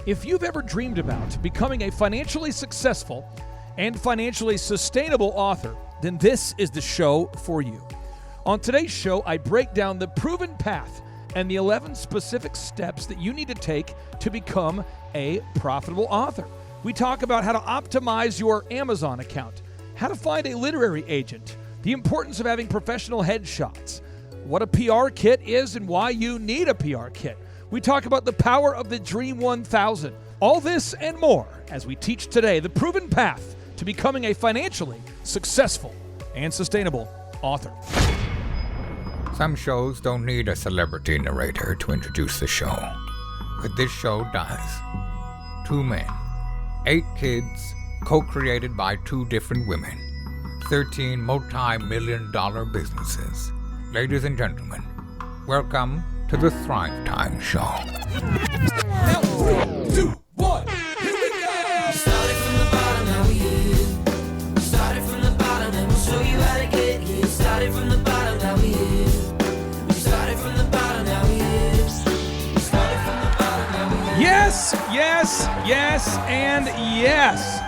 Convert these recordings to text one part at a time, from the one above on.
If you've ever dreamed about becoming a financially successful and financially sustainable author, then this is the show for you. On today's show, I break down the proven path and the 11 specific steps that you need to take to become a profitable author. We talk about how to optimize your Amazon account, how to find a literary agent, the importance of having professional headshots, what a PR kit is and why you need a PR kit. We talk about the power of the Dream 1000. All this and more as we teach today the proven path to becoming a financially successful and sustainable author. Some shows don't need a celebrity narrator to introduce the show, but this show does. 2 men, 8 kids, co-created by 2 different women, 13 multi-million-dollar businesses. Ladies and gentlemen, welcome to the Thrive Time Show. Now, 3, 2, 1, here we go! Started from the bottom, now we here. Started from the bottom, and we'll show you how to get here. Started from the bottom, now we here. Started from the bottom, now we here. Started from the bottom, now we here. Yes, yes, yes, and yes.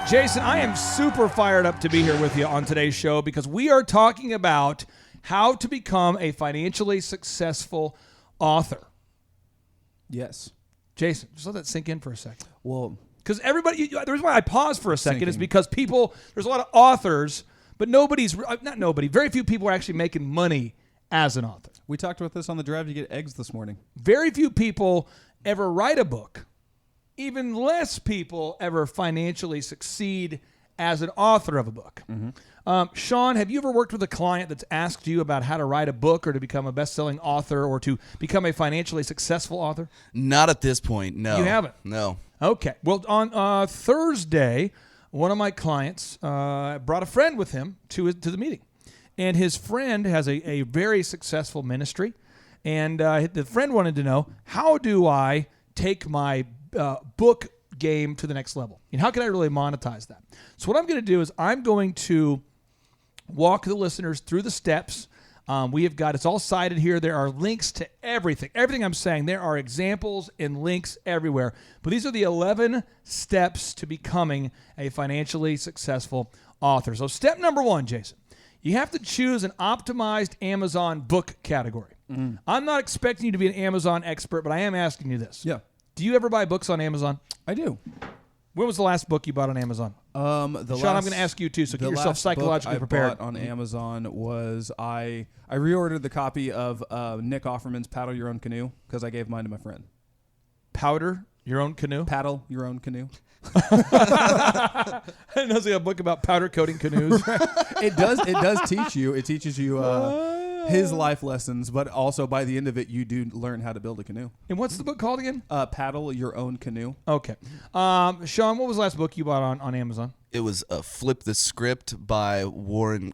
Jason, I am super fired up to be here with you on today's show because we are talking about how to become a financially successful author. Yes. Jason, just let that sink in for a second. Well, Because everybody, the reason why I pause for a second is because there's a lot of authors, but very few people are actually making money as an author. we talked about this on the drive to get eggs this morning. Very few people ever write a book. Even less people ever financially succeed as an author of a book. Sean, have you ever worked with a client that's asked you about how to write a book or to become a best-selling author or to become a financially successful author? Not at this point, no. You haven't? No. Okay. Well, on Thursday, one of my clients brought a friend with him to the meeting. And his friend has a very successful ministry. And the friend wanted to know, how do I take my book game to the next level? And how can I really monetize that? So what I'm going to do is I'm going to walk the listeners through the steps. It's all cited here. There are links to everything. Everything I'm saying, there are examples and links everywhere. But these are the 11 steps to becoming a financially successful author. So step number 1, Jason, you have to choose an optimized Amazon book category. I'm not expecting you to be an Amazon expert, but I am asking you this. Yeah. Do you ever buy books on Amazon? I do. When was the last book you bought on Amazon? Sean, I'm going to ask you too, so get yourself psychologically prepared. The last book I bought on Amazon was I reordered the copy of Nick Offerman's Paddle Your Own Canoe because I gave mine to my friend. Powder Your Own Canoe? Paddle Your Own Canoe. I didn't know it was a book about powder coating canoes. It does teach you. It teaches you his life lessons, but also by the end of it, you do learn how to build a canoe. And what's the book called again? Paddle Your Own Canoe. Okay. Sean, what was the last book you bought on Amazon? It was Flip the Script by Oren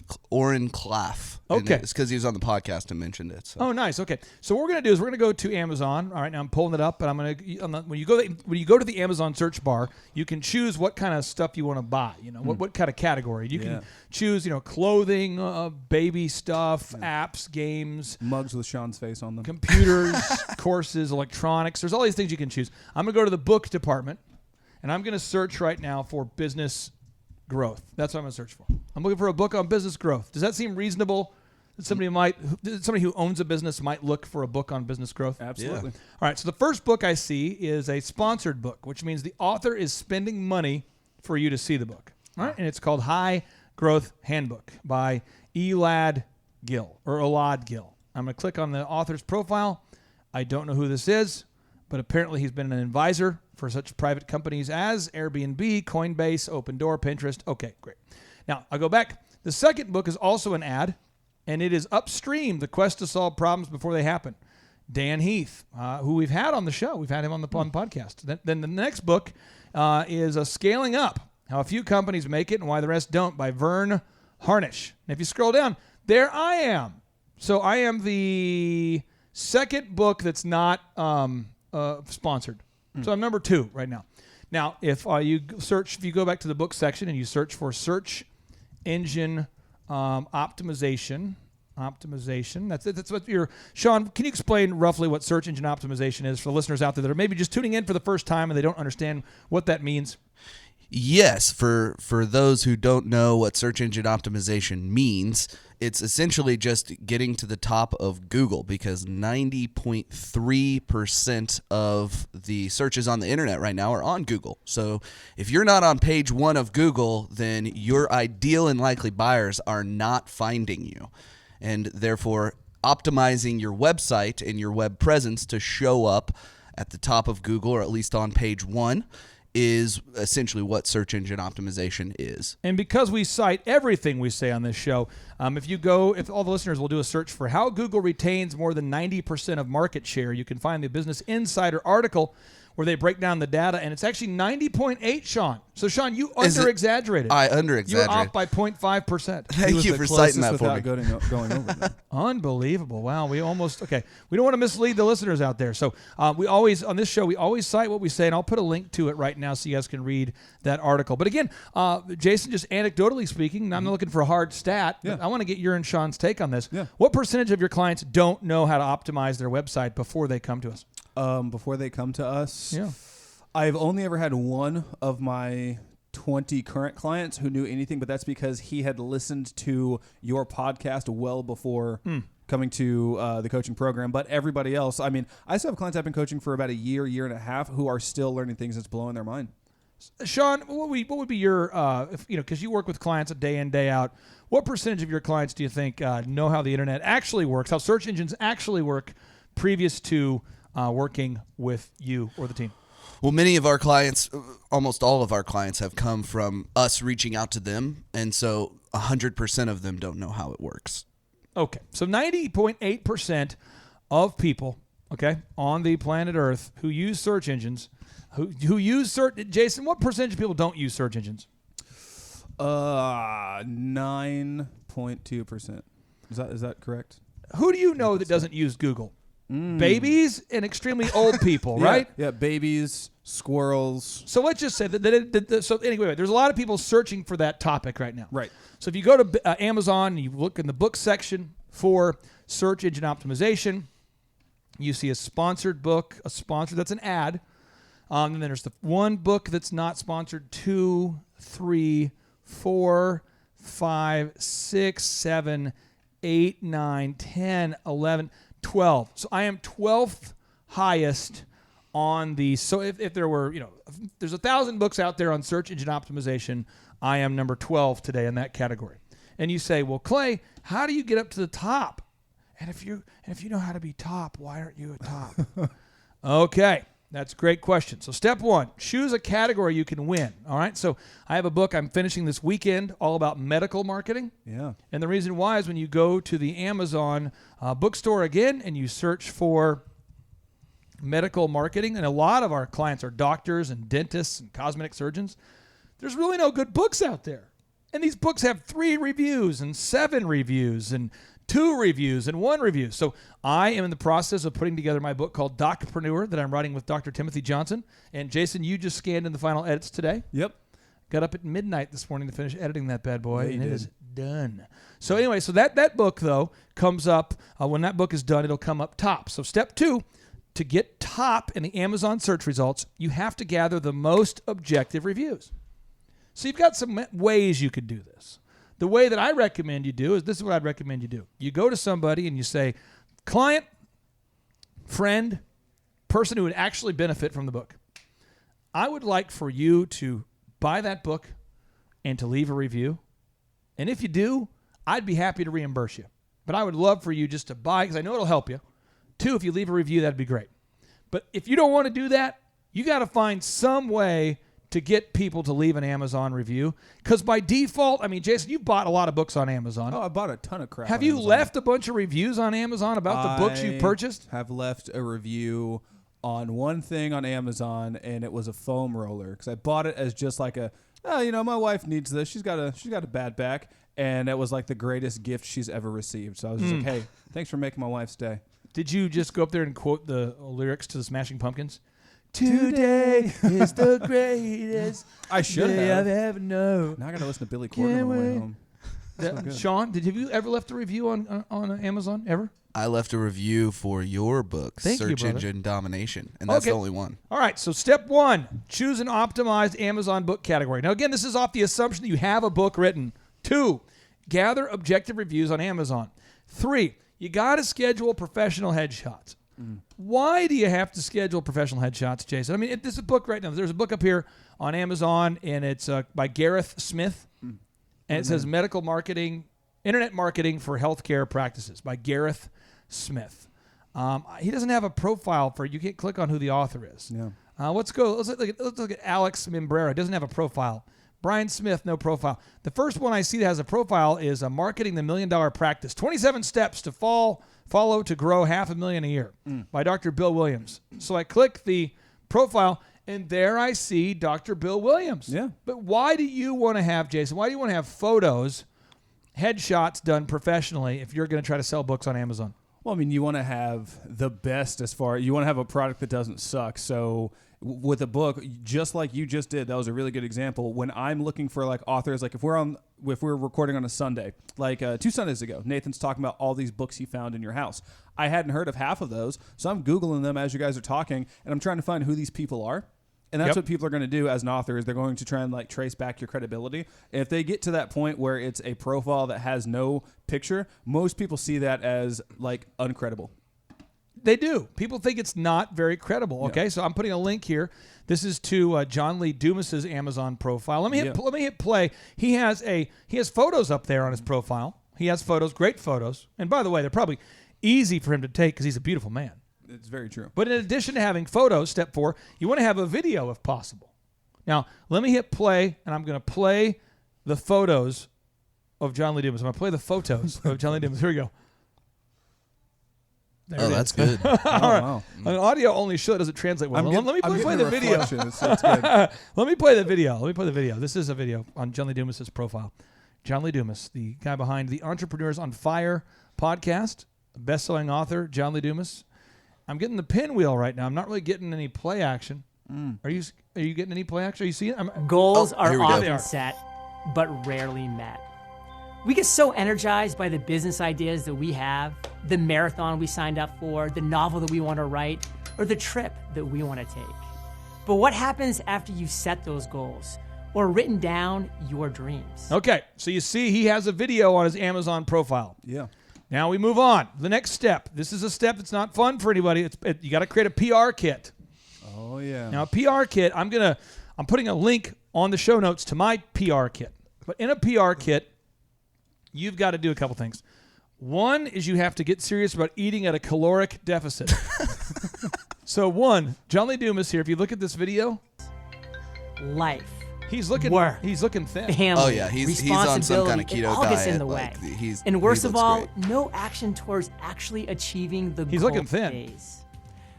Klaff. Okay. And it's because he was on the podcast and mentioned it. So. Oh, nice. Okay. So what we're going to do is we're going to go to Amazon. All right, now I'm pulling it up, and when you go to the Amazon search bar, you can choose what kind of stuff you want to buy. You know, what kind of category. You can choose, clothing, baby stuff, apps, games, mugs with Sean's face on them, computers, courses, electronics. There's all these things you can choose. I'm going to go to the book department, and I'm going to search right now for business growth. That's what I'm going to search for. I'm looking for a book on business growth. Does that seem reasonable? That somebody who owns a business might look for a book on business growth? Absolutely. Yeah. All right, so the first book I see is a sponsored book, which means the author is spending money for you to see the book. All right, and it's called High Growth Handbook by Elad Gil. I'm going to click on the author's profile. I don't know who this is, but apparently he's been an advisor for such private companies as Airbnb, Coinbase, Open Door, Pinterest. Okay, great. Now, I'll go back. The second book is also an ad, and it is Upstream, The Quest to Solve Problems Before They Happen. Dan Heath, who we've had on the show. We've had him on the podcast. Then the next book is Scaling Up, How a Few Companies Make It and Why the Rest Don't by Vern Harnish. And if you scroll down, there I am. So I am the second book that's not sponsored. So I'm number 2 right now. Now, if you go back to the book section and you search for search engine optimization, optimization. That's what you're... Sean, can you explain roughly what search engine optimization is for the listeners out there that are maybe just tuning in for the first time and they don't understand what that means? Yes, for those who don't know what search engine optimization means, it's essentially just getting to the top of Google, because 90.3% of the searches on the internet right now are on Google. So if you're not on page 1 of Google, then your ideal and likely buyers are not finding you. And therefore, optimizing your website and your web presence to show up at the top of Google, or at least on page 1, is essentially what search engine optimization is. And because we cite everything we say on this show, if all the listeners will do a search for how Google retains more than 90% of market share, you can find the Business Insider article where they break down the data, and it's actually 90.8, Sean. So, Sean, you under-exaggerated. I under-exaggerated. You're off by 0.5%. Thank you for citing that for me. Going over that. Unbelievable. Wow. We don't want to mislead the listeners out there. So we always, on this show, we always cite what we say, and I'll put a link to it right now so you guys can read that article. But again, Jason, just anecdotally speaking, I'm not looking for a hard stat, but I want to get your and Sean's take on this. Yeah. What percentage of your clients don't know how to optimize their website before they come to us? Before they come to us, Yeah. I've only ever had one of my 20 current clients who knew anything, but that's because he had listened to your podcast well before coming to the coaching program. But everybody else, I mean, I still have clients I've been coaching for about a year and a half who are still learning things that's blowing their mind. Sean, what would be your, because you work with clients day in, day out, what percentage of your clients do you think know how the internet actually works, how search engines actually work previous to working with you or the team? Well, many of our clients, almost all of our clients, have come from us reaching out to them, and so 100% of them don't know how it works. Okay, so 90.8% of people, on the planet Earth who use search engines, who use search. Jason, what percentage of people don't use search engines? 9.2%. Is that correct? Who do you know that doesn't use Google? Babies and extremely old people, right? Yeah, babies, squirrels. So let's just say so anyway, there's a lot of people searching for that topic right now. Right. So if you go to Amazon and you look in the book section for search engine optimization, you see a sponsored book, that's an ad. And then there's the one book that's not sponsored, 2, 3, 4, 5, 6, 7, 8, 9, 10, 11, 12. So I am 12th highest on the, so if there were, there's 1,000 books out there on search engine optimization, I am number 12 today in that category. And you say, well, Clay, how do you get up to the top? And if you know how to be top, why aren't you a top? Okay. That's a great question. So step 1, choose a category you can win. All right. So I have a book I'm finishing this weekend all about medical marketing. Yeah. And the reason why is when you go to the Amazon bookstore again and you search for medical marketing, and a lot of our clients are doctors and dentists and cosmetic surgeons, there's really no good books out there. And these books have 3 reviews and 7 reviews and 2 reviews and 1 review. So I am in the process of putting together my book called Docpreneur that I'm writing with Dr. Timothy Johnson. And Jason, you just scanned in the final edits today. Yep. Got up at midnight this morning to finish editing that bad boy, Yeah, and it is done. So anyway, so that book, though, comes up, when that book is done, it'll come up top. So step 2, to get top in the Amazon search results, you have to gather the most objective reviews. So you've got some ways you could do this. The way that I recommend you do is, this is what I'd recommend you do. You go to somebody and you say, client, friend, person who would actually benefit from the book, I would like for you to buy that book and to leave a review. And if you do, I'd be happy to reimburse you. But I would love for you just to buy, because I know it'll help you. 2, if you leave a review, that'd be great. But if you don't want to do that, you got to find some way to get people to leave an Amazon review. Because by default, I mean, Jason, you've bought a lot of books on Amazon. Oh, I bought a ton of crap. Have on you Amazon. left a bunch of reviews on Amazon about the books you purchased? I have left a review on one thing on Amazon, and it was a foam roller, because I bought it as just like my wife needs this. She's got a bad back, and it was like the greatest gift she's ever received. So I was just like, hey, thanks for making my wife's day. Did you just go up there and quote the lyrics to the Smashing Pumpkins? Today is the greatest I should day have. I've ever known. Now I got to listen to Billy Corgan on the way home. Sean, have you ever left a review on Amazon ever? I left a review for your book, Thank you, Search brother. Engine Domination, and that's the only one. All right, so step 1, choose an optimized Amazon book category. Now, again, this is off the assumption that you have a book written. 2, gather objective reviews on Amazon. 3, you got to schedule professional headshots. Why do you have to schedule professional headshots, Jason? I mean, this is a book right now. There's a book up here on Amazon, and it's by Gareth Smith, and it says Medical Marketing, Internet Marketing for Healthcare Practices by Gareth Smith. He doesn't have a profile for you. Can't click on who the author is. Yeah. Let's look at Alex Mimbrera. Doesn't have a profile. Brian Smith, no profile. The first one I see that has a profile is Marketing the $1 Million Practice. 27 steps to follow to grow $500,000 a year by Dr. Bill Williams. So I click the profile, and there I see Dr. Bill Williams. Yeah. But why do you want to have, Jason, why do you want to have photos, headshots done professionally if you're going to try to sell books on Amazon? Well, I mean, you want to have the best you want to have a product that doesn't suck. So with a book, just like you just did, that was a really good example. When I'm looking for like authors, like if we're recording on a Sunday, like 2 Sundays ago, Nathan's talking about all these books he found in your house. I hadn't heard of half of those, so I'm Googling them as you guys are talking, and I'm trying to find who these people are. And that's what people are going to do as an author is they're going to try and like trace back your credibility. And if they get to that point where it's a profile that has no picture, most people see that as like uncredible. They do. People think it's not very credible. Okay, so I'm putting a link here. This is to John Lee Dumas's Amazon profile. Let me hit play. He has photos up there on his profile. He has photos, great photos. And by the way, they're probably easy for him to take because he's a beautiful man. It's very true. But in addition to having photos, step 4, you want to have a video if possible. Now, let me hit play, and I'm going to play the photos of John Lee Dumas. I'm going to play the photos of John Lee Dumas. Here we go. There it That's is. good. All right. Wow. An audio only show doesn't translate well. Let me play the video. It's good. Let me play the video. This is a video on John Lee Dumas's profile. John Lee Dumas, the guy behind the Entrepreneurs on Fire podcast, best-selling author, John Lee Dumas. I'm getting the pinwheel right now. I'm not really getting any play action. Are you getting any play action? Are you seeing it? Goals here we are go. often set, but rarely met. We get so energized by the business ideas that we have, the marathon we signed up for, the novel that we want to write, or the trip that we want to take. But what happens after you set those goals or written down your dreams? Okay, so you see he has a video on his Amazon profile. Yeah. Now we move on. The next step. This is a step that's not fun for anybody. You got to create a PR kit. Oh yeah. Now a PR kit, I'm putting a link on the show notes to my PR kit. But in a PR kit, you've got to do a couple things. One is you have to get serious about eating at a caloric deficit. So one, John Lee Dumas here, if you look at this video, Life, he's looking thin. family, Oh, yeah, he's on some kind of responsibility, it keto all gets in diet, the like, way. he And worst of looks all, great. no action towards actually achieving the He's goal looking thin. phase.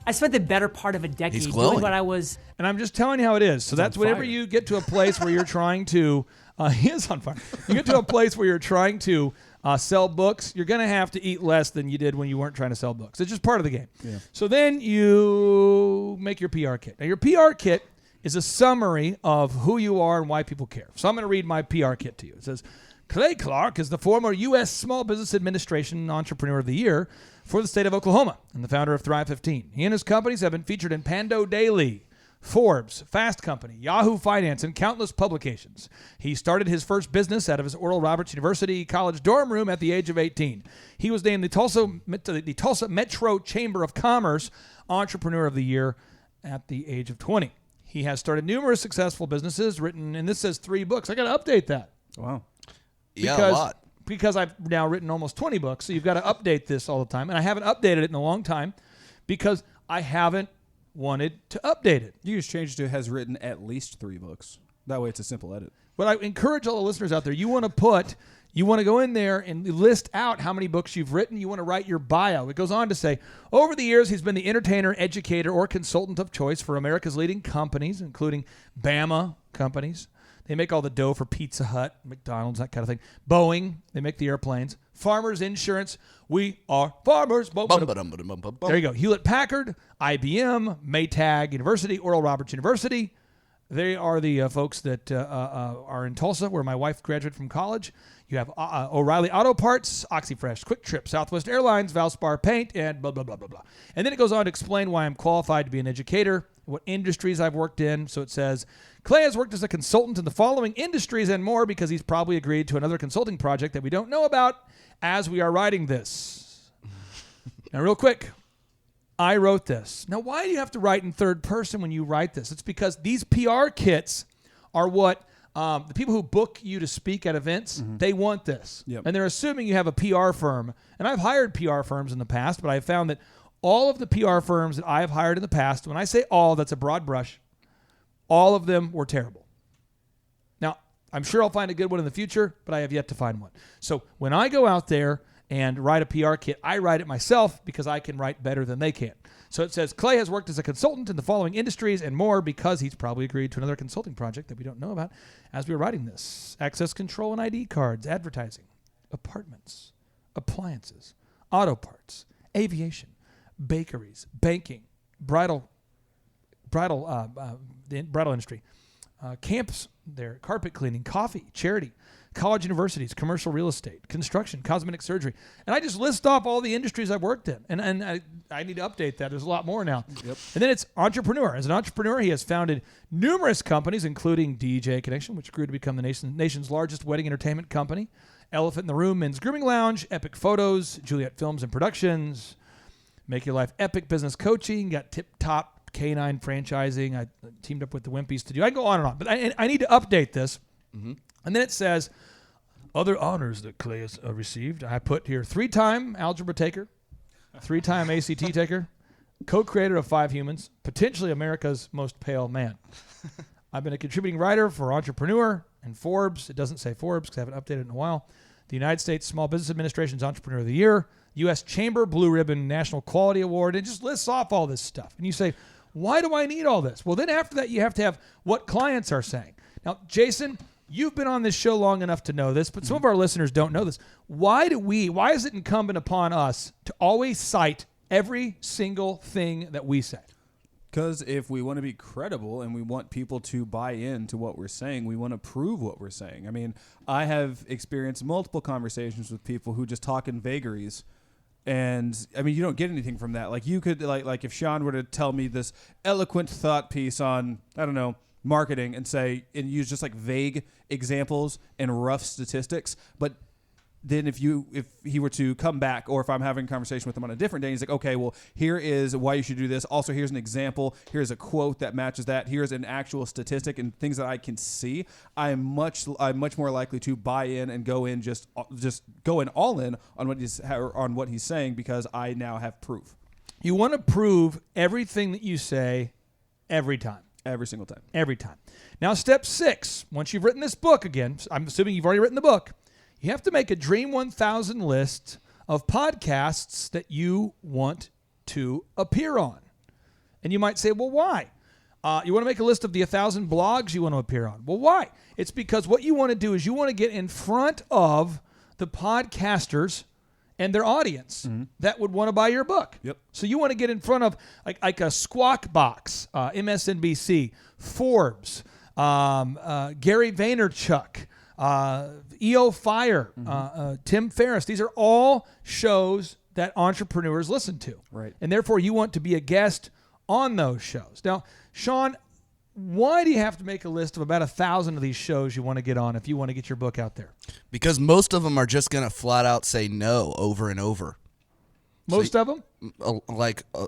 I spent the better part of a decade doing glowing. what I was. And I'm just telling you how it is. So that's on whenever fire. you get to a place where you're trying to, he is on fire. You get to a place where you're trying to sell books, you're going to have to eat less than you did when you weren't trying to sell books. It's just part of the game. Yeah. So then you make your PR kit. Now your PR kit is a summary of who you are and why people care. So I'm going to read my PR kit to you. It says, Clay Clark is the former U.S. Small Business Administration Entrepreneur of the Year for the state of Oklahoma and the founder of Thrive 15. He and his companies have been featured in Pando Daily, Forbes, Fast Company, Yahoo Finance, and countless publications. He started his first business out of his Oral Roberts University college dorm room at the age of 18. He was named the Tulsa Metro Chamber of Commerce Entrepreneur of the Year at the age of 20. He has started numerous successful businesses, written, and this says 3 books. I got to update that. Wow. Yeah, a lot. Because I've now written almost 20 books, so you've got to update this all the time. And I haven't updated it in a long time because I haven't wanted to update it. You just changed it to has written at least 3 books. That way it's a simple edit. But I encourage all the listeners out there, you want to go in there and list out how many books you've written. You want to write your bio. It goes on to say, over the years, he's been the entertainer, educator, or consultant of choice for America's leading companies, including Bama companies. They make all the dough for Pizza Hut, McDonald's, that kind of thing. Boeing, they make the airplanes. Farmers Insurance, we are farmers. There you go. Hewlett Packard, IBM, Maytag University, Oral Roberts University. They are the folks that are in Tulsa, where my wife graduated from college. You have O'Reilly Auto Parts, OxyFresh, Quick Trip, Southwest Airlines, Valspar Paint, and blah, blah, blah, blah, blah. And then it goes on to explain why I'm qualified to be an educator, what industries I've worked in. So it says, Clay has worked as a consultant in the following industries and more because he's probably agreed to another consulting project that we don't know about as we are writing this. Now, real quick, I wrote this. Now, why do you have to write in third person when you write this? It's because these PR kits are what the people who book you to speak at events, they want this. Yep. And they're assuming you have a PR firm. And I've hired PR firms in the past, but I've found that all of the PR firms that I have hired in the past, when I say all, that's a broad brush, all of them were terrible. Now, I'm sure I'll find a good one in the future, but I have yet to find one. So when I go out there and write a PR kit, I write it myself because I can write better than they can. So it says, Clay has worked as a consultant in the following industries and more because he's probably agreed to another consulting project that we don't know about as we're writing this. Access control and ID cards, advertising, apartments, appliances, auto parts, aviation, bakeries, banking, bridal industry, camps there, carpet cleaning, coffee, charity, college universities, commercial real estate, construction, cosmetic surgery. And I just list off all the industries I've worked in. And I need to update that. There's a lot more now. Yep. And then it's entrepreneur. As an entrepreneur, he has founded numerous companies, including DJ Connection, which grew to become the nation's largest wedding entertainment company, Elephant in the Room Men's Grooming Lounge, Epic Photos, Juliet Films and Productions, Make Your Life Epic Business Coaching, got Tip Top Canine Franchising. I teamed up with the Wimpies to do. I can go on and on, but I need to update this. Mm-hmm. And then it says, other honors that Clay has received. I put here 3-time algebra taker, 3-time ACT taker, co-creator of 5 Humans, potentially America's most pale man. I've been a contributing writer for Entrepreneur and Forbes. It doesn't say Forbes because I haven't updated it in a while. The United States Small Business Administration's Entrepreneur of the Year, U.S. Chamber Blue Ribbon National Quality Award. It just lists off all this stuff. And you say, why do I need all this? Well, then after that, you have to have what clients are saying. Now, Jason, you've been on this show long enough to know this, but some of our listeners don't know this. Why is it incumbent upon us to always cite every single thing that we say? Because if we want to be credible and we want people to buy into what we're saying, we want to prove what we're saying. I mean, I have experienced multiple conversations with people who just talk in vagaries. And I mean, you don't get anything from that. Like you could, like if Sean were to tell me this eloquent thought piece on, I don't know, marketing and use just like vague examples and rough statistics, but then if he were to come back, or if I'm having a conversation with him on a different day, he's like, okay, well, here is why you should do this. Also, here's an example. Here's a quote that matches that. Here's an actual statistic and things that I can see. I'm much more likely to buy in and go in just go in all in on what he's saying because I now have proof. You want to prove everything that you say every time. Every single time. Every time. Now, step 6, once you've written this book again, I'm assuming you've already written the book, you have to make a Dream 1000 list of podcasts that you want to appear on. And you might say, well, why? You want to make a list of the 1,000 blogs you want to appear on. Well, why? It's because what you want to do is you want to get in front of the podcasters and their audience that would want to buy your book. Yep. So you want to get in front of like a Squawk Box, MSNBC, Forbes, Gary Vaynerchuk, EO Fire, Tim Ferriss. These are all shows that entrepreneurs listen to. Right. And therefore you want to be a guest on those shows. Now, Sean, why do you have to make a list of about 1,000 of these shows you want to get on if you want to get your book out there? Because most of them are just going to flat out say no over and over. Most of them?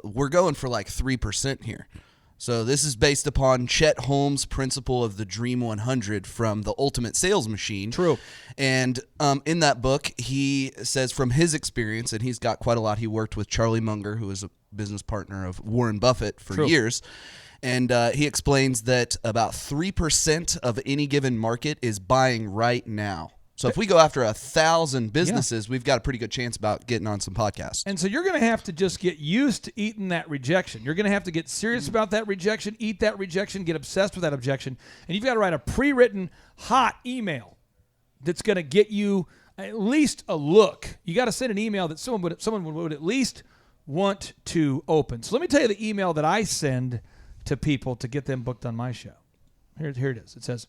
We're going for like 3% here. So this is based upon Chet Holmes' principle of the Dream 100 from The Ultimate Sales Machine. True. And in that book, he says from his experience, and he's got quite a lot. He worked with Charlie Munger, who is a business partner of Warren Buffett for years. And he explains that about 3% of any given market is buying right now. So if we go after 1,000 businesses, we've got a pretty good chance about getting on some podcasts. And so you're going to have to just get used to eating that rejection. You're going to have to get serious about that rejection, eat that rejection, get obsessed with that objection. And you've got to write a pre-written hot email that's going to get you at least a look. You got to send an email that someone would at least want to open. So let me tell you the email that I send to people to get them booked on my show. Here it is. It says,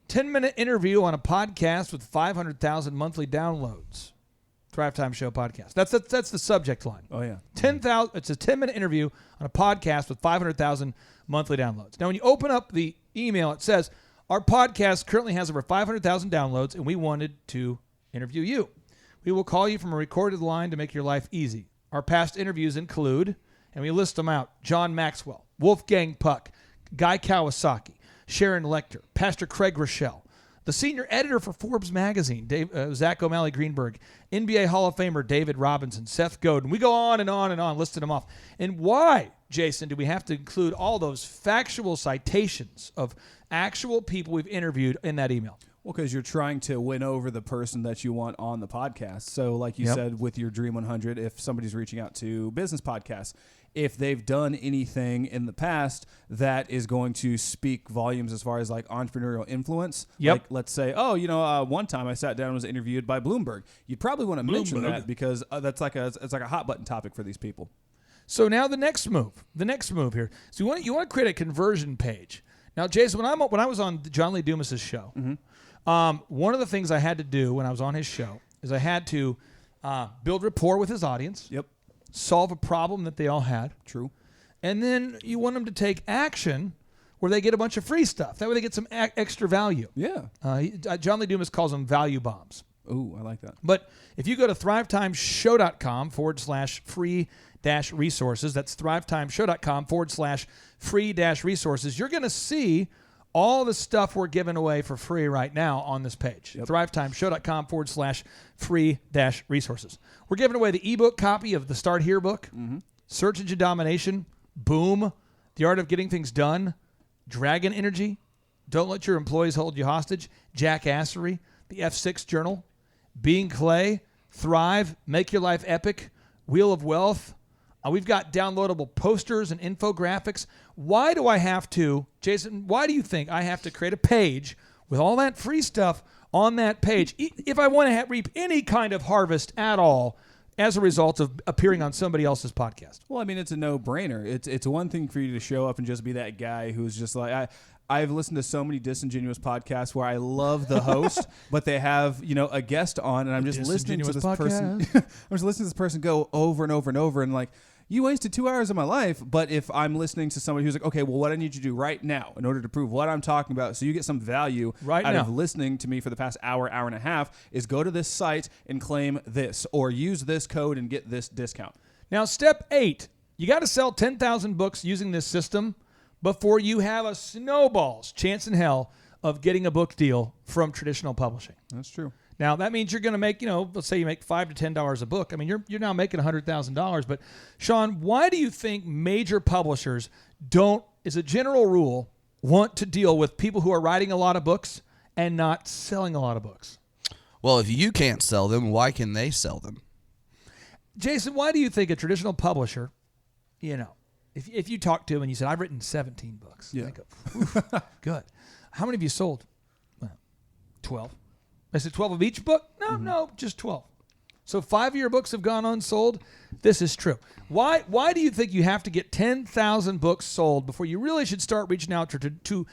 10-minute interview on a podcast with 500,000 monthly downloads. Thrive Time Show podcast. That's the subject line. Oh, yeah. 10,000. It's a 10-minute interview on a podcast with 500,000 monthly downloads. Now, when you open up the email, it says, our podcast currently has over 500,000 downloads, and we wanted to interview you. We will call you from a recorded line to make your life easy. Our past interviews include, and we list them out, John Maxwell, Wolfgang Puck, Guy Kawasaki, Sharon Lecter, Pastor Craig Rochelle, the senior editor for Forbes magazine, Zach O'Malley Greenberg, NBA Hall of Famer David Robinson, Seth Godin. We go on and on and on, listing them off. And why, Jason, do we have to include all those factual citations of actual people we've interviewed in that email? Well, because you're trying to win over the person that you want on the podcast. So like you said with your Dream 100, if somebody's reaching out to business podcasts, if they've done anything in the past that is going to speak volumes as far as like entrepreneurial influence, like let's say, one time I sat down and was interviewed by Bloomberg. You'd probably want to mention that because it's like a hot button topic for these people. So now the next move here. So you want to create a conversion page. Now, Jason, when I was on John Lee Dumas's show, one of the things I had to do when I was on his show is I had to build rapport with his audience. Yep. Solve a problem that they all had. True. And then you want them to take action where they get a bunch of free stuff. That way they get some extra value. Yeah. John Lee Dumas calls them value bombs. Ooh, I like that. But if you go to thrivetimeshow.com/free-resources, that's thrivetimeshow.com/free-resources, you're going to see all the stuff we're giving away for free right now on this page. thrivetimeshow.com/free-resources. We're giving away the ebook copy of the Start Here book, Search Engine Domination, Boom, The Art of Getting Things Done, Dragon Energy, Don't Let Your Employees Hold You Hostage, Jackassery, the F6 Journal, Being Clay, Thrive, Make Your Life Epic, Wheel of Wealth. We've got downloadable posters and infographics. Why do I have to, Jason, why do you think I have to create a page with all that free stuff on that page if I want to reap any kind of harvest at all as a result of appearing on somebody else's podcast? Well, I mean, it's a no-brainer. It's one thing for you to show up and just be that guy who's just like, I've listened to so many disingenuous podcasts where I love the host, but they have, a guest on, and I'm just listening to this person. I'm just listening to this person go over and over and over, and like, you wasted 2 hours of my life. But if I'm listening to somebody who's like, okay, well, what I need you to do right now in order to prove what I'm talking about, so you get some value out of listening to me for the past hour and a half, is go to this site and claim this, or use this code and get this discount. Now, step 8, you got to sell 10,000 books using this system before you have a snowball's chance in hell of getting a book deal from traditional publishing. That's true. Now, that means you're going to make, let's say you make $5 to $10 a book. I mean, you're now making $100,000. But, Sean, why do you think major publishers don't, as a general rule, want to deal with people who are writing a lot of books and not selling a lot of books? Well, if you can't sell them, why can they sell them? Jason, why do you think a traditional publisher, if you talk to him and you said, I've written 17 books. Yeah. Go, good. How many have you sold? Well, 12. I said 12 of each book? No, just 12. So 5 of your books have gone unsold. This is true. Why do you think you have to get 10,000 books sold before you really should start reaching out to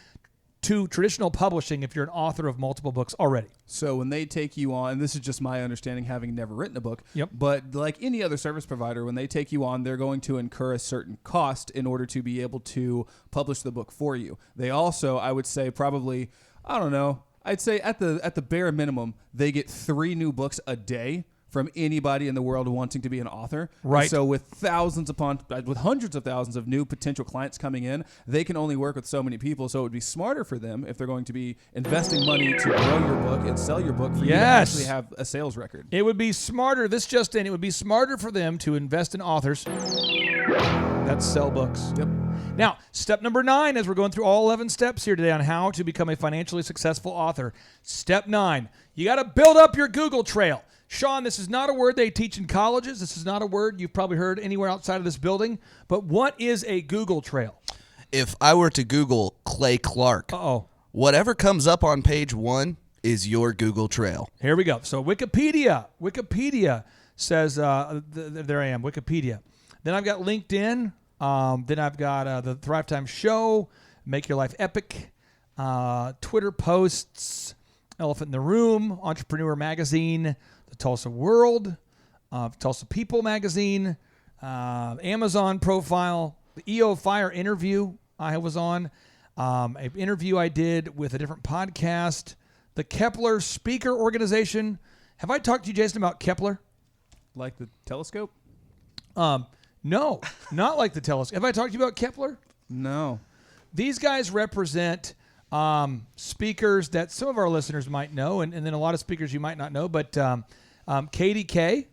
traditional publishing if you're an author of multiple books already? So when they take you on, and this is just my understanding having never written a book, but like any other service provider, when they take you on, they're going to incur a certain cost in order to be able to publish the book for you. They also, I would say probably, I don't know, I'd say at the bare minimum, they get 3 new books a day from anybody in the world wanting to be an author. Right. And so with hundreds of thousands of new potential clients coming in, they can only work with so many people. So it would be smarter for them if they're going to be investing money to grow your book and sell your book for you to actually have a sales record. It would be smarter. It would be smarter for them to invest in authors that sell books. Yep. Now, step number 9, as we're going through all 11 steps here today on how to become a financially successful author. Step 9, you got to build up your Google trail. Sean, this is not a word they teach in colleges. This is not a word you've probably heard anywhere outside of this building. But what is a Google trail? If I were to Google Clay Clark, whatever comes up on page 1 is your Google trail. Here we go. So Wikipedia says, there I am, Wikipedia. Then I've got LinkedIn. Then I've got the Thrive Time Show, Make Your Life Epic, Twitter posts, Elephant in the Room, Entrepreneur Magazine, the Tulsa World, Tulsa People Magazine, Amazon profile, the EO Fire interview I was on, an interview I did with a different podcast, the Kepler Speaker Organization. Have I talked to you, Jason, about Kepler? Like the telescope? No, not like the telescope. Have I talked to you about Kepler? No. These guys represent speakers that some of our listeners might know, and then a lot of speakers you might not know. But Katie Kay,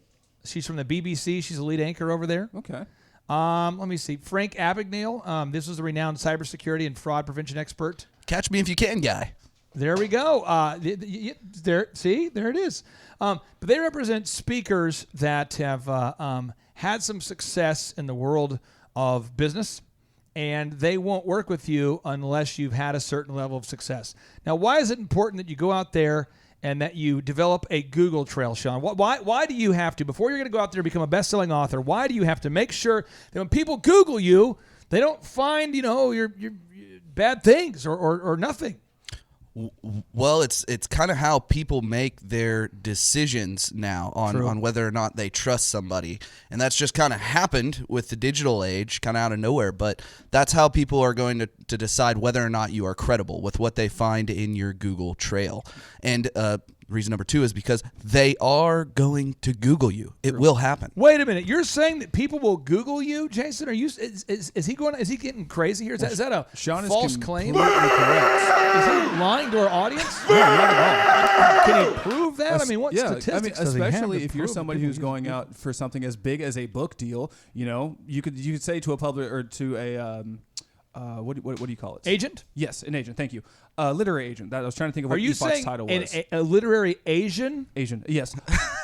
she's from the BBC. She's a lead anchor over there. Okay. Let me see. Frank Abagnale. This is a renowned cybersecurity and fraud prevention expert. Catch me if you can, guy. There we go. There it is. But they represent speakers that have had some success in the world of business, and they won't work with you unless you've had a certain level of success. Now, why is it important that you go out there and that you develop a Google trail, Sean? Why do you have to, before you're going to go out there and become a best-selling author, why do you have to make sure that when people Google you, they don't find, your bad things or nothing? Well, it's kind of how people make their decisions now on whether or not they trust somebody. And that's just kind of happened with the digital age, kind of out of nowhere. But that's how people are going to decide whether or not you are credible with what they find in your Google trail. And reason number 2 is because they are going to Google you. It will happen. Wait a minute. You're saying that people will Google you, Jason? Are you? Is he going? Is he getting crazy here? Is that a Sean false is claim? completely correct. Is he lying to our audience? No, not at all. Can he prove that? I mean, what statistics does he have especially to if you're prove somebody people who's use going Google? out for something as big as a book deal. You could say to a publisher or to a what do you call it? Agent? Yes, an agent. Thank you. Literary agent. I was trying to think of Are what you Epoc's saying title was. a literary Asian? Asian. Yes.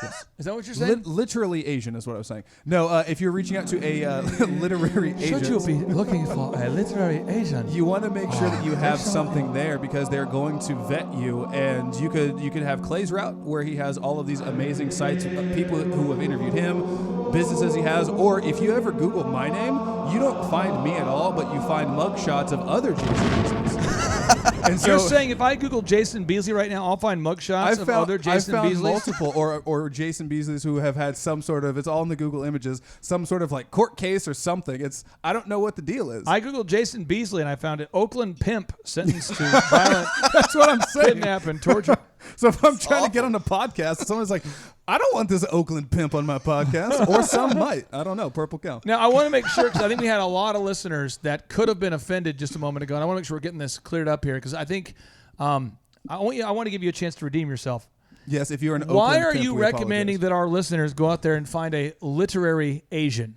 Yes. Is that what you're saying? Literally Asian is what I was saying. No, if you're reaching out to a literary agent, Should you be looking for a literary agent? you want to make sure that you have something there because they're going to vet you, and you could have Clay's route where he has all of these amazing sites of people who have interviewed him, businesses he has, or if you ever Google my name, you don't find me at all, but you find mugshots of other Jason Beasleys. And so You're saying if I Google Jason Beasley right now, I'll find mugshots of other Jason I found Beasleys? multiple or Jason Beasleys who have had some sort of, it's all in the Google images, some sort of like court case or something. I don't know what the deal is. I Googled Jason Beasley and I found it. Oakland pimp sentenced to violent That's what I'm saying. kidnap and torture. So if I'm trying to get on a podcast, someone's like, I don't want this Oakland pimp on my podcast. Or some might. I don't know. Purple cow. Now, I want to make sure, because I think we had a lot of listeners that could have been offended just a moment ago, and I want to make sure we're getting this cleared up here, because I think I want to give you a chance to redeem yourself. Yes, if you're an Oakland Why are pimp, you we recommending apologize. that our listeners go out there and find a literary Asian?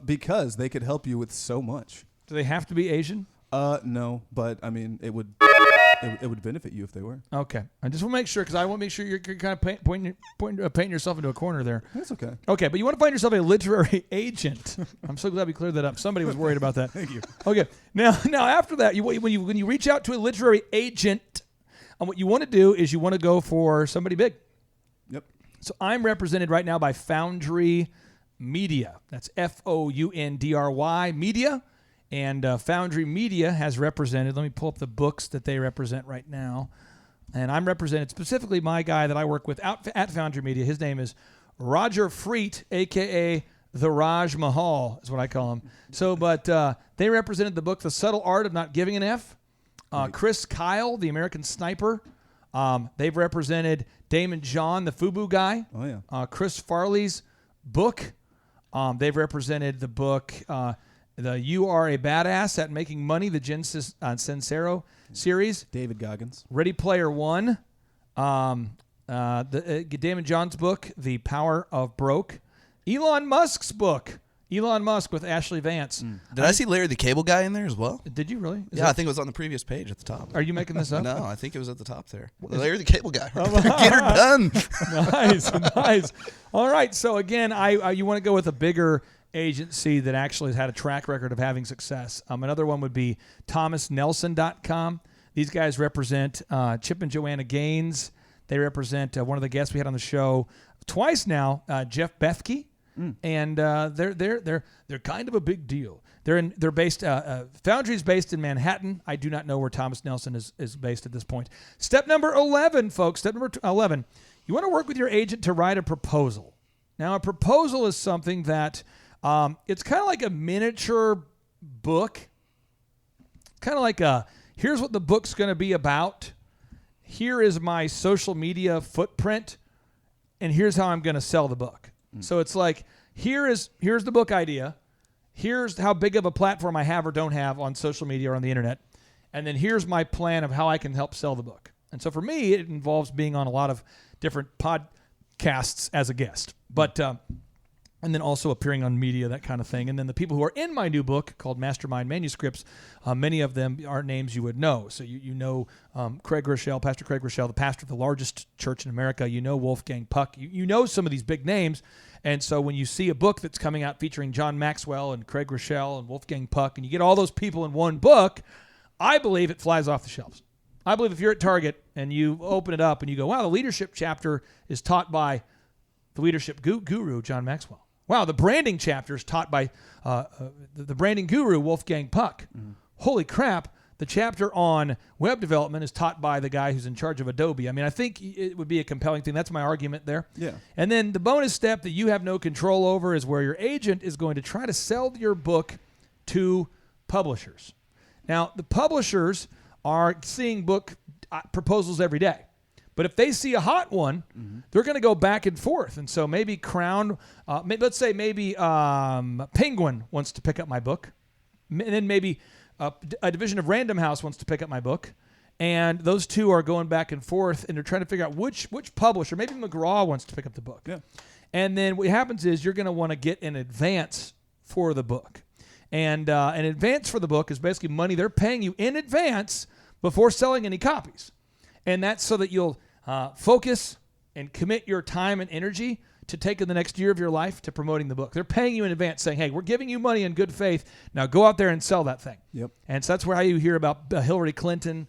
Because they could help you with so much. Do they have to be Asian? No, but I mean, it would benefit you if they were. Okay. I just want to make sure, because I want to make sure you're kind of painting yourself into a corner there. That's okay. Okay, but you want to find yourself a literary agent. I'm so glad we cleared that up. Somebody was worried about that. Thank you. Okay. Now after that, when you reach out to a literary agent, what you want to do is you want to go for somebody big. Yep. So I'm represented right now by Foundry Media. That's Foundry Media. And Foundry Media has represented, let me pull up the books that they represent right now. And I'm represented specifically my guy that I work with at Foundry Media. His name is Roger Freet, a.k.a. the Raj Mahal is what I call him. So, but they represented the book The Subtle Art of Not Giving an F. Chris Kyle, the American Sniper. They've represented Damon John, the FUBU guy. Oh, yeah. Chris Farley's book. They've represented the book... the You Are a Badass at Making Money, the Jen Sincero series. David Goggins. Ready Player One. Damon John's book, The Power of Broke. Elon Musk's book. Elon Musk with Ashley Vance. Did I see Larry the Cable Guy in there as well? Did you really? Yeah, I think it was on the previous page at the top. Are you making this up? No, I think it was at the top there. Larry the Cable Guy. Get her done. Nice. All right. So again, you want to go with a bigger agency that actually has had a track record of having success. Another one would be ThomasNelson.com. These guys represent Chip and Joanna Gaines. They represent one of the guests we had on the show twice now, Jeff Bethke. And they're kind of a big deal. They're based. Foundry's based in Manhattan. I do not know where Thomas Nelson is based at this point. Step number 11, folks. Step number 11. You want to work with your agent to write a proposal. Now, a proposal is something that it's kind of like a miniature book. Kind of like here's what the book's going to be about. Here is my social media footprint, and here's how I'm going to sell the book. So it's like here's the book idea. Here's how big of a platform I have or don't have on social media or on the internet. And then here's my plan of how I can help sell the book. And so for me, it involves being on a lot of different podcasts as a guest. But and then also appearing on media, that kind of thing. And then the people who are in my new book called Mastermind Manuscripts, many of them are names you would know. So you know Craig Rochelle, Pastor Craig Rochelle, the pastor of the largest church in America. You know Wolfgang Puck. You know some of these big names. And so when you see a book that's coming out featuring John Maxwell and Craig Rochelle and Wolfgang Puck, and you get all those people in one book, I believe it flies off the shelves. I believe if you're at Target and you open it up and you go, wow, the leadership chapter is taught by the leadership guru, John Maxwell. Wow, the branding chapter is taught by the branding guru, Wolfgang Puck. Holy crap, the chapter on web development is taught by the guy who's in charge of Adobe. I mean, I think it would be a compelling thing. That's my argument there. Yeah. And then the bonus step that you have no control over is where your agent is going to try to sell your book to publishers. Now, the publishers are seeing book proposals every day. But if they see a hot one, they're going to go back and forth. And so maybe Crown, let's say maybe Penguin wants to pick up my book. And then maybe a division of Random House wants to pick up my book. And those two are going back and forth, and they're trying to figure out which publisher. Maybe McGraw wants to pick up the book. Yeah. And then what happens is you're going to want to get an advance for the book. And an advance for the book is basically money they're paying you in advance before selling any copies. And that's so that you'll focus and commit your time and energy to taking the next year of your life to promoting the book. They're paying you in advance saying, hey, we're giving you money in good faith. Now go out there and sell that thing. Yep. And so that's where you hear about Hillary Clinton,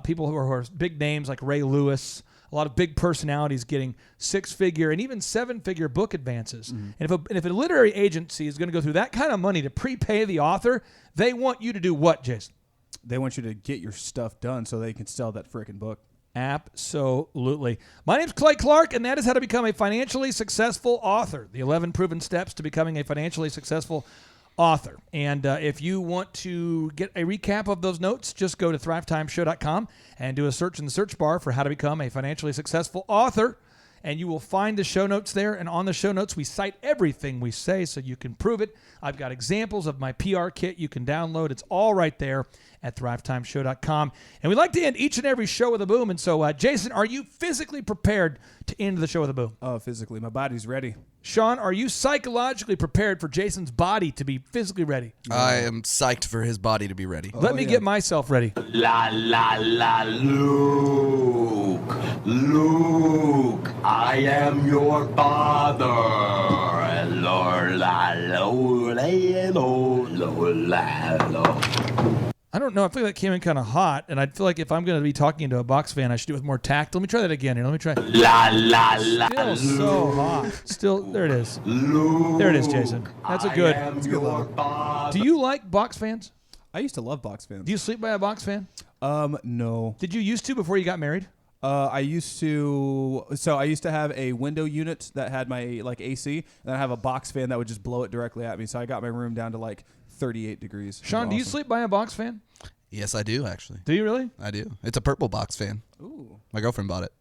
people who are big names like Ray Lewis, a lot of big personalities getting 6-figure and even 7-figure book advances. And if a literary agency is going to go through that kind of money to prepay the author, they want you to do what, Jason? They want you to get your stuff done so they can sell that freaking book. Absolutely. My name's Clay Clark, and that is how to become a financially successful author. The 11 proven steps to becoming a financially successful author. And if you want to get a recap of those notes, just go to thrivetimeshow.com and do a search in the search bar for how to become a financially successful author. And you will find the show notes there. And on the show notes, we cite everything we say so you can prove it. I've got examples of my PR kit you can download. It's all right there at thrivetimeshow.com. And we like to end each and every show with a boom. And so, Jason, are you physically prepared to end the show with a boom? Oh, physically. My body's ready. Sean, are you psychologically prepared for Jason's body to be physically ready? I am psyched for his body to be ready. Let me get myself ready. La la la, Luke, I am your father. Lord, la, lo, la, lo. I don't know. I feel like that came in kind of hot, and I feel like if I'm going to be talking to a box fan, I should do it with more tact. Let me try that again here. Let me try. La la la. Still so hot. Still, there it is. Luke, There it is, Jason. That's a good. I am your father. Do you like box fans? I used to love box fans. Do you sleep by a box fan? No. Did you used to before you got married? I used to have a window unit that had my AC, and then I have a box fan that would just blow it directly at me. So I got my room down to like 38 degrees. Sean, do you Awesome. sleep by a box fan? Yes, I do, actually. Do you really? I do. It's a purple box fan. Ooh, My girlfriend bought it.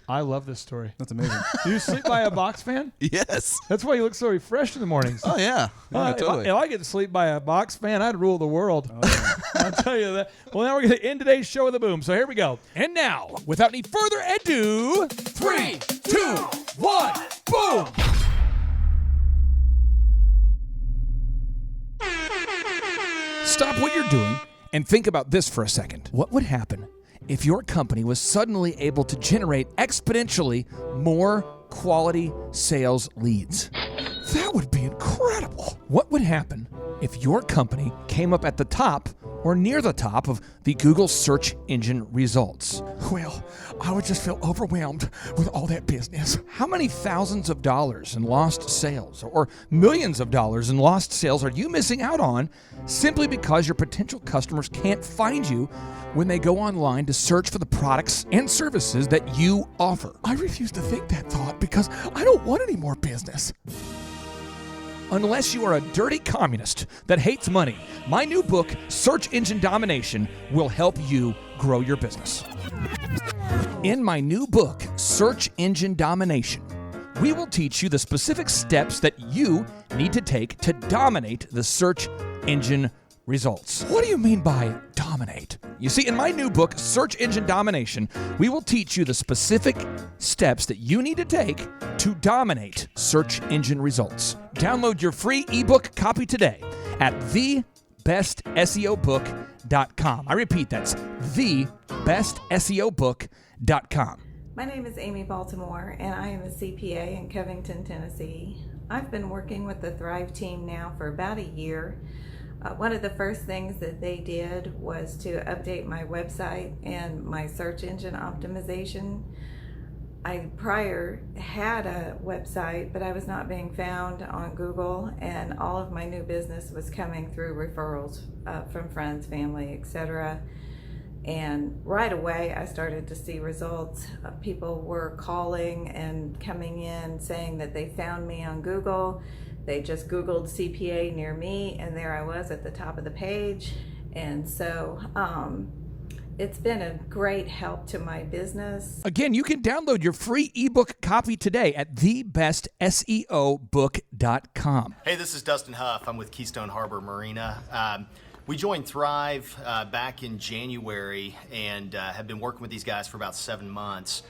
I love this story. that's amazing. Do you sleep by a box fan? Yes. That's why you look so refreshed in the mornings. Oh, yeah. Yeah, totally. If I get to sleep by a box fan, I'd rule the world. I'll tell you that. Well, now we're going to end today's show with a boom. So here we go. And now, without any further ado, 3, 2, 1, boom! Stop what you're doing and think about this for a second. What would happen if your company was suddenly able to generate exponentially more quality sales leads? That would be incredible. What would happen if your company came up at the top or near the top of the Google search engine results? Well, I would just feel overwhelmed with all that business. How many thousands of dollars in lost sales or millions of dollars in lost sales are you missing out on simply because your potential customers can't find you when they go online to search for the products and services that you offer? I refuse to think that thought because I don't want any more business. Unless you are a dirty communist that hates money, my new book, Search Engine Domination, will help you grow your business. In my new book, Search Engine Domination, we will teach you the specific steps that you need to take to dominate the search engine results. What do you mean by dominate? You see, in my new book, Search Engine Domination, we will teach you the specific steps that you need to take to dominate search engine results. Download your free ebook copy today at thebestseobook.com. I repeat, that's thebestseobook.com. My name is Amy Baltimore, and I am a CPA in Covington, Tennessee. I've been working with the Thrive team now for about a year. One of the first things that they did was to update my website and my search engine optimization. I prior had a website, but I was not being found on Google, and all of my new business was coming through referrals from friends, family, etc. And right away, I started to see results. People were calling and coming in saying that they found me on Google. They just Googled CPA near me, and there I was at the top of the page. And so it's been a great help to my business. Again, you can download your free ebook copy today at thebestseobook.com. Hey, this is Dustin Huff. I'm with Keystone Harbor Marina. We joined Thrive back in January and have been working with these guys for about 7 months.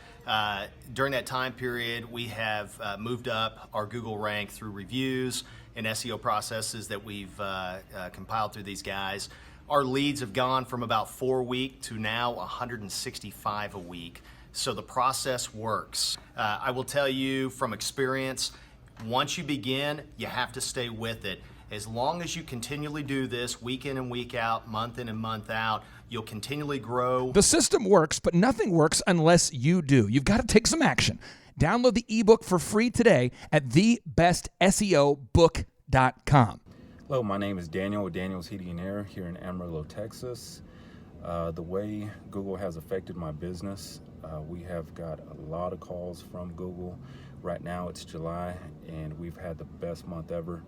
During that time period, we have moved up our Google rank through reviews and SEO processes that we've compiled through these guys. Our leads have gone from about 4 a week to now 165 a week. So the process works. I will tell you from experience, once you begin, you have to stay with it. As long as you continually do this week in and week out, month in and month out, you'll continually grow. The system works, but nothing works unless you do. You've got to take some action. Download the ebook for free today at thebestseobook.com. Hello, my name is Daniel with Daniel's Heating and Air here in Amarillo, Texas. The way Google has affected my business, we have got a lot of calls from Google. Right now it's July, and we've had the best month ever.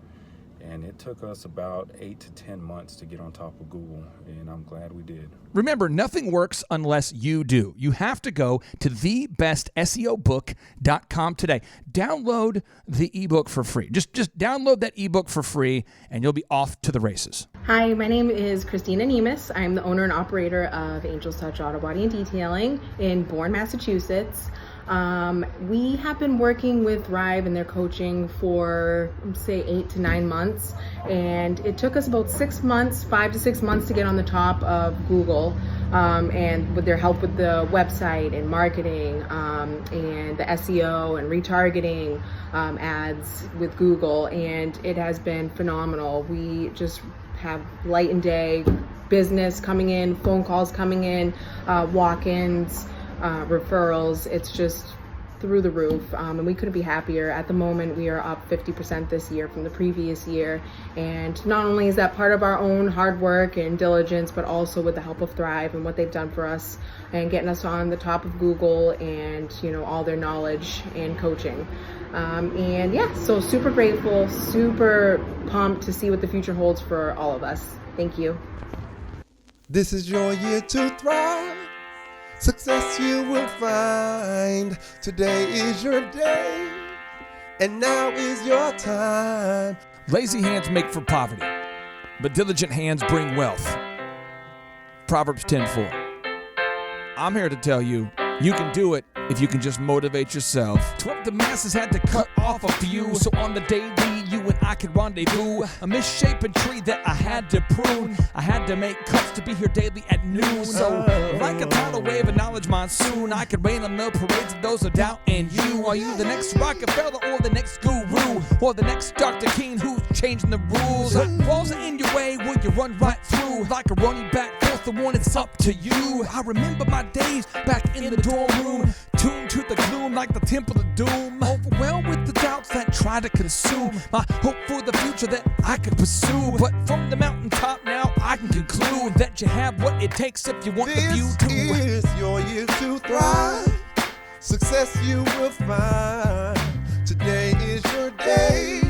And it took us about 8 to 10 months to get on top of Google, and I'm glad we did. Remember, nothing works unless you do. You have to go to thebestseobook.com today. Download the ebook for free. Just download that ebook for free, and you'll be off to the races. Hi, my name is Christina Nemes. I'm the owner and operator of Angel's Touch Auto Body and Detailing in Bourne, Massachusetts. We have been working with Thrive and their coaching for, say, 8 to 9 months, and it took us about 6 months, 5 to 6 months to get on the top of Google, and with their help with the website and marketing, and the SEO and retargeting ads with Google, and it has been phenomenal. We just have light and day business coming in, phone calls coming in, walk-ins, referrals. It's just through the roof, and we couldn't be happier. At the moment, we are up 50% this year from the previous year, and not only is that part of our own hard work and diligence, but also with the help of Thrive and what they've done for us and getting us on the top of Google and, you know, all their knowledge and coaching. And yeah, so super grateful, super pumped to see what the future holds for all of us. Thank you. This is your year to thrive. Success you will find. Today is your day, and now is your time. Lazy hands make for poverty, but diligent hands bring wealth. Proverbs 10:4. I'm here to tell you, you can do it if you can just motivate yourself. 12 the masses had to cut off a few, so on the daily you and I could rendezvous. A misshapen tree that I had to prune. I had to make cuts to be here daily at noon. So, like a tidal wave of knowledge monsoon, I could rain on the parades of those of doubt in you. Are you the next Rockefeller or the next guru? Or the next Dr. King who's changing the rules? Walls are in your way, will you run right through? Like a running back, forth the one, it's up to you. I remember my days back in the dorm room, tuned to the gloom like the temple of doom. Overwhelmed with the doubts that try to consume my hope for the future that I could pursue. But from the mountaintop now I can conclude that you have what it takes if you want the view to. This is your year to thrive. Success you will find. Today is your day,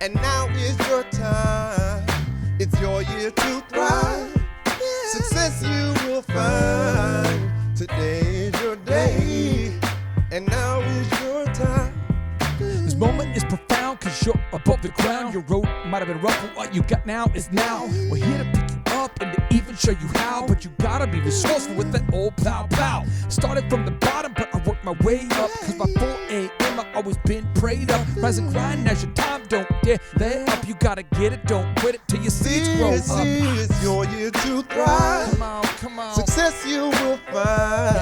and now is your time. It's your year to thrive. Success you will find. Today is your day, and now is your time. This moment is profound cause you're above the ground. Your road might have been rough, but what you got now is now. We're here to pick you up and to even show you how. But you gotta be resourceful with that old plow. Started from the bottom, but I worked my way up. Cause by 4 a.m. I've always been prayed up. Rise and grind as your time, don't dare let up. You gotta get it, don't quit it till your seeds grow up. This is your year to thrive. Come on. Success you will find.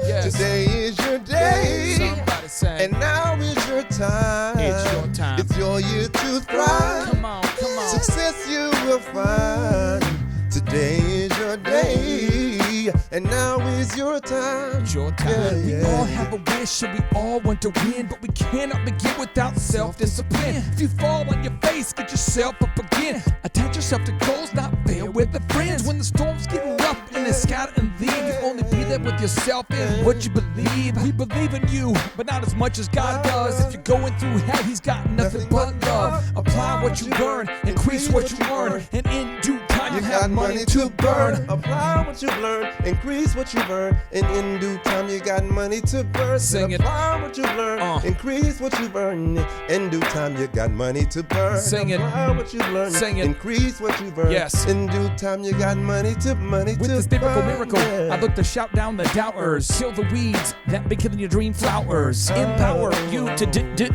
Yes. Today is your day. Somebody say, and now is your time. it's your time. It's your year to thrive. Come on. Success you will find. Today is your day, and now is your time. It's your time. We all have a wish and we all want to win, but we cannot begin without self-discipline. If you fall on your face, get yourself up again. Attach yourself to goals, not fail with the friends. When the storms get rough and they scatter and leave, you only be there with yourself and what you believe. We believe in you, but not as much as God does. If you're going through hell, he's got nothing but love. Apply what you learn, increase what you earn, and in due time You you got have money to burn. Apply what you learn, increase what you earn, and in due time you got money to burn. Sing it. Apply what you learn, increase what you earn, in due time you got money to burn. Sing it. Apply what you learn, Sing it. increase what you earn. Yes. In due time you got money to With to this biblical burn. miracle, Yeah. I look to shout down the doubters. Kill the weeds that be killing your dream flowers. Empower you to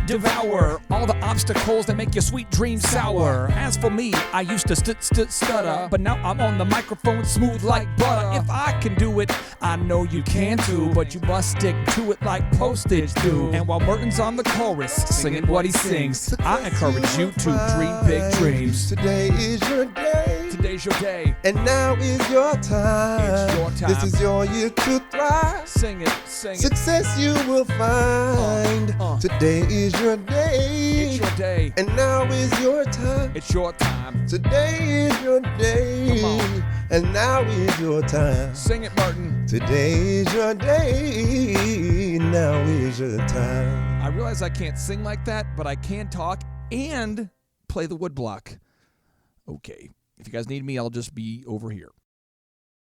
devour all the obstacles that make your sweet dreams sour. As for me, I used to stutter, but now I'm on the microphone smooth like butter. If I can do it, I know you can too, but you must stick to it like postage do. And while Merton's on the chorus, singing what he sings, I encourage you to dream big dreams. Today is your day. Today's your day. And now is your time. It's your time. This is your year to thrive. Sing it. Success you will find. Today is your day. It's your day. And now is your time. It's your time. Today is your day. Come on. And now is your time. Sing it, Martin. Today is your day. Now is your time. I realize I can't sing like that, but I can talk and play the woodblock. Okay. If you guys need me, I'll just be over here.